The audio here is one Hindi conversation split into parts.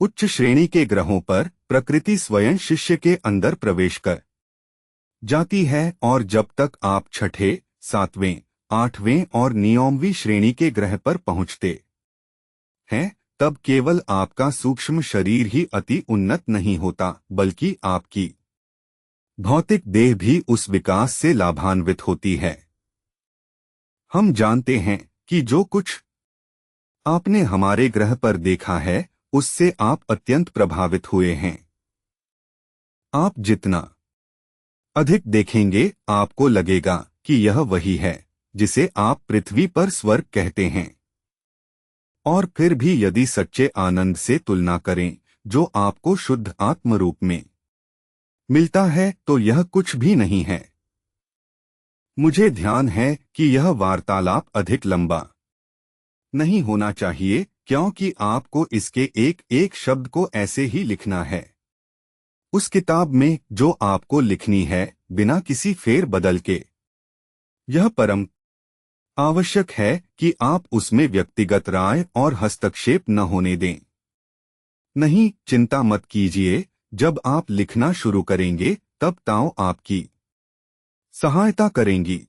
उच्च श्रेणी के ग्रहों पर प्रकृति स्वयं शिष्य के अंदर प्रवेश कर जाती है और जब तक आप छठे, सातवें, आठवें और 9वीं श्रेणी के ग्रह पर पहुंचते हैं तब केवल आपका सूक्ष्म शरीर ही अति उन्नत नहीं होता बल्कि आपकी भौतिक देह भी उस विकास से लाभान्वित होती है। हम जानते हैं कि जो कुछ आपने हमारे ग्रह पर देखा है उससे आप अत्यंत प्रभावित हुए हैं। आप जितना अधिक देखेंगे आपको लगेगा कि यह वही है जिसे आप पृथ्वी पर स्वर्ग कहते हैं। और फिर भी यदि सच्चे आनंद से तुलना करें जो आपको शुद्ध आत्म रूप में मिलता है तो यह कुछ भी नहीं है। मुझे ध्यान है कि यह वार्तालाप अधिक लंबा नहीं होना चाहिए क्योंकि आपको इसके एक एक शब्द को ऐसे ही लिखना है उस किताब में जो आपको लिखनी है बिना किसी फेर बदल के। यह परम आवश्यक है कि आप उसमें व्यक्तिगत राय और हस्तक्षेप न होने दें। नहीं, चिंता मत कीजिए, जब आप लिखना शुरू करेंगे तब ताओ आपकी सहायता करेंगी।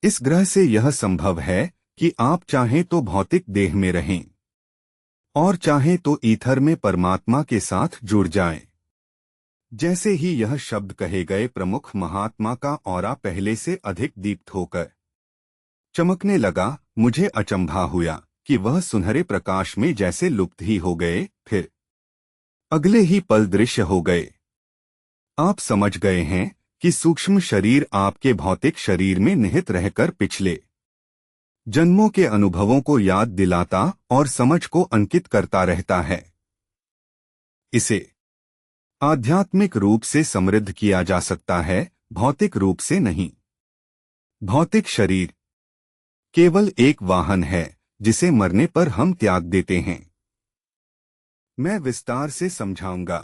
इस ग्रह से यह संभव है कि आप चाहें तो भौतिक देह में रहें और चाहें तो ईथर में परमात्मा के साथ जुड़ जाएं। जैसे ही यह शब्द कहे गए प्रमुख महात्मा का ऑरा पहले से अधिक दीप्त होकर चमकने लगा। मुझे अचंभा हुआ कि वह सुनहरे प्रकाश में जैसे लुप्त ही हो गए, फिर अगले ही पल दृश्य हो गए। आप समझ गए हैं कि सूक्ष्म शरीर आपके भौतिक शरीर में निहित रहकर पिछले जन्मों के अनुभवों को याद दिलाता और समझ को अंकित करता रहता है। इसे आध्यात्मिक रूप से समृद्ध किया जा सकता है, भौतिक रूप से नहीं। भौतिक शरीर केवल एक वाहन है जिसे मरने पर हम त्याग देते हैं। मैं विस्तार से समझाऊंगा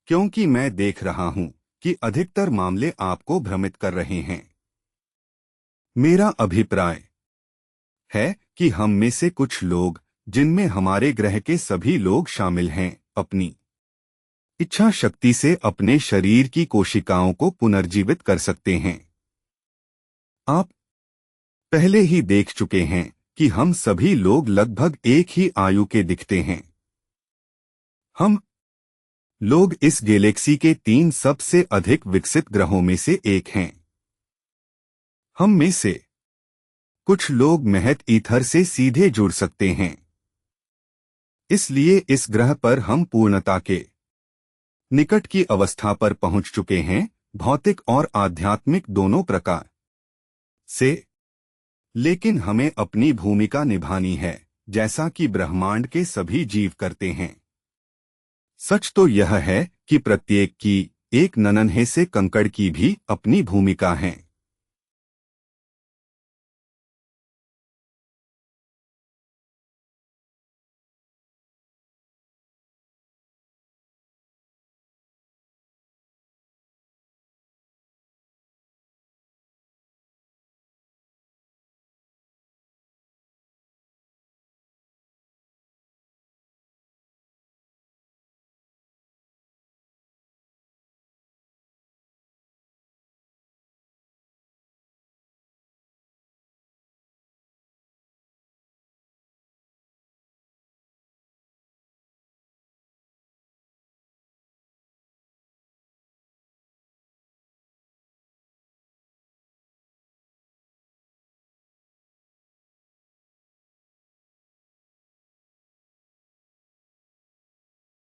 क्योंकि मैं देख रहा हूं कि अधिकतर मामले आपको भ्रमित कर रहे हैं। मेरा अभिप्राय है कि हम में से कुछ लोग, जिनमें हमारे ग्रह के सभी लोग शामिल हैं, अपनी इच्छा शक्ति से अपने शरीर की कोशिकाओं को पुनर्जीवित कर सकते हैं। आप पहले ही देख चुके हैं कि हम सभी लोग लगभग एक ही आयु के दिखते हैं। हम लोग इस गैलेक्सी के 3 सबसे अधिक विकसित ग्रहों में से एक हैं। हम में से कुछ लोग महज ईथर से सीधे जुड़ सकते हैं। इसलिए इस ग्रह पर हम पूर्णता के निकट की अवस्था पर पहुंच चुके हैं, भौतिक और आध्यात्मिक दोनों प्रकार से। लेकिन हमें अपनी भूमिका निभानी है जैसा कि ब्रह्मांड के सभी जीव करते हैं। सच तो यह है कि प्रत्येक की एक नन्हे से कंकड़ की भी अपनी भूमिका है।